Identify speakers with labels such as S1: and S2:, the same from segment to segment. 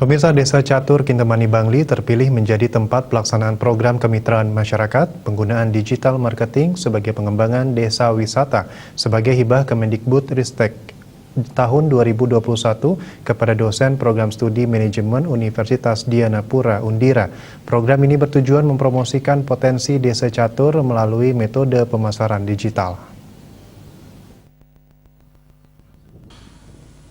S1: Pemirsa Desa Catur Kintamani Bangli terpilih menjadi tempat pelaksanaan program kemitraan masyarakat, penggunaan digital marketing sebagai pengembangan desa wisata sebagai hibah Kemendikbudristek tahun 2021 kepada dosen program studi manajemen Universitas Dianapura Undira. Program ini bertujuan mempromosikan potensi Desa Catur melalui metode pemasaran digital.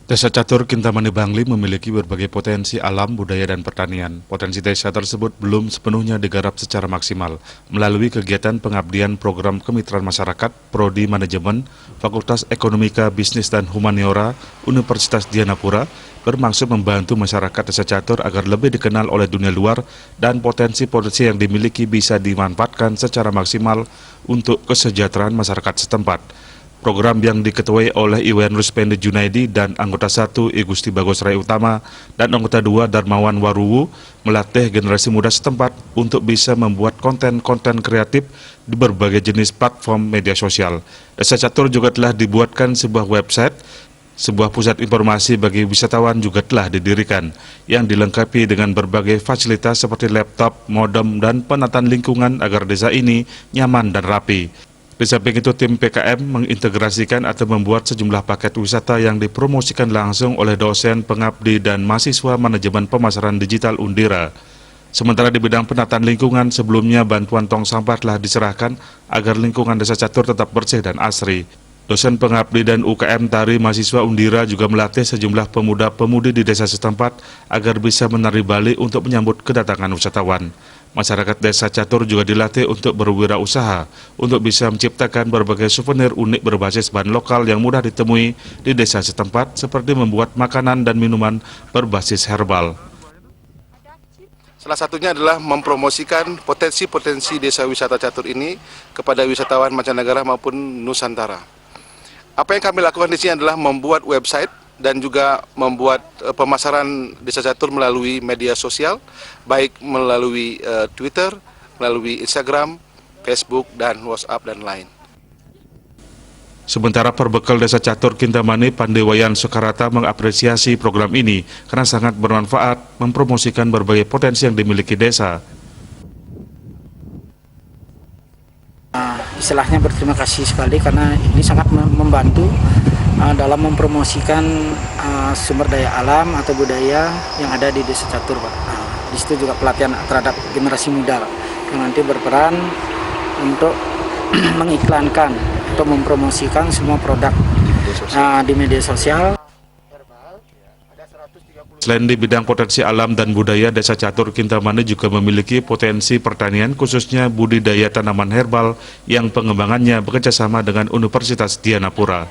S2: Desa Catur Kintamani Bangli memiliki berbagai potensi alam, budaya, dan pertanian. Potensi desa tersebut belum sepenuhnya digarap secara maksimal melalui kegiatan pengabdian program kemitraan masyarakat, Prodi Manajemen, Fakultas Ekonomika, Bisnis, dan Humaniora, Universitas Dianapura, bermaksud membantu masyarakat Desa Catur agar lebih dikenal oleh dunia luar dan potensi-potensi yang dimiliki bisa dimanfaatkan secara maksimal untuk kesejahteraan masyarakat setempat. Program yang diketuai oleh Iwan Ruspendi Junaidi dan anggota 1 I Gusti Bagos Rai Utama dan anggota 2 Darmawan Waruwu melatih generasi muda setempat untuk bisa membuat konten-konten kreatif di berbagai jenis platform media sosial. Desa Catur juga telah dibuatkan sebuah website, sebuah pusat informasi bagi wisatawan juga telah didirikan yang dilengkapi dengan berbagai fasilitas seperti laptop, modem, dan penataan lingkungan agar desa ini nyaman dan rapi. Di samping itu, tim PKM mengintegrasikan atau membuat sejumlah paket wisata yang dipromosikan langsung oleh dosen, pengabdi, dan mahasiswa manajemen pemasaran digital Undira. Sementara di bidang penataan lingkungan, sebelumnya bantuan tong sampah telah diserahkan agar lingkungan Desa Catur tetap bersih dan asri. Dosen pengabdi dan UKM Tari mahasiswa Undira juga melatih sejumlah pemuda-pemudi di desa setempat agar bisa menari Bali untuk menyambut kedatangan wisatawan. Masyarakat Desa Catur juga dilatih untuk berwirausaha, untuk bisa menciptakan berbagai souvenir unik berbasis bahan lokal yang mudah ditemui di desa setempat, seperti membuat makanan dan minuman berbasis herbal.
S3: Salah satunya adalah mempromosikan potensi-potensi desa wisata Catur ini kepada wisatawan mancanegara maupun Nusantara. Apa yang kami lakukan di sini adalah membuat website dan juga membuat pemasaran Desa Catur melalui media sosial, baik melalui Twitter, melalui Instagram, Facebook, dan WhatsApp, dan lain.
S2: Sementara perbekal Desa Catur Kintamani, Pandewayan Soekarata mengapresiasi program ini karena sangat bermanfaat mempromosikan berbagai potensi yang dimiliki desa.
S4: Istilahnya berterima kasih sekali karena ini sangat membantu dalam mempromosikan sumber daya alam atau budaya yang ada di Desa Catur, Pak. Di situ juga pelatihan terhadap generasi muda yang nanti berperan untuk mengiklankan atau mempromosikan semua produk di media sosial.
S2: Selain di bidang potensi alam dan budaya, Desa Catur Kintamani juga memiliki potensi pertanian, khususnya budidaya tanaman herbal yang pengembangannya bekerjasama dengan Universitas Dianapura.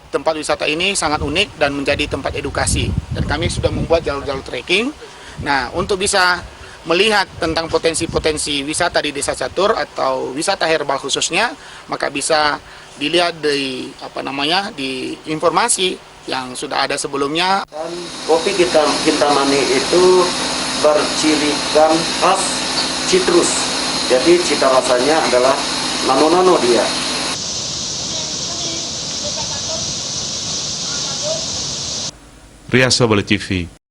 S5: Tempat wisata ini sangat unik dan menjadi tempat edukasi, dan kami sudah membuat jalur-jalur trekking. Nah, untuk bisa melihat tentang potensi-potensi wisata di Desa Catur atau wisata herbal khususnya, maka bisa dilihat di di informasi yang sudah ada sebelumnya.
S6: Dan kopi Kintamani itu bercirikan khas citrus, jadi cita rasanya adalah nano-nano dia.
S2: Riaso Bali TV.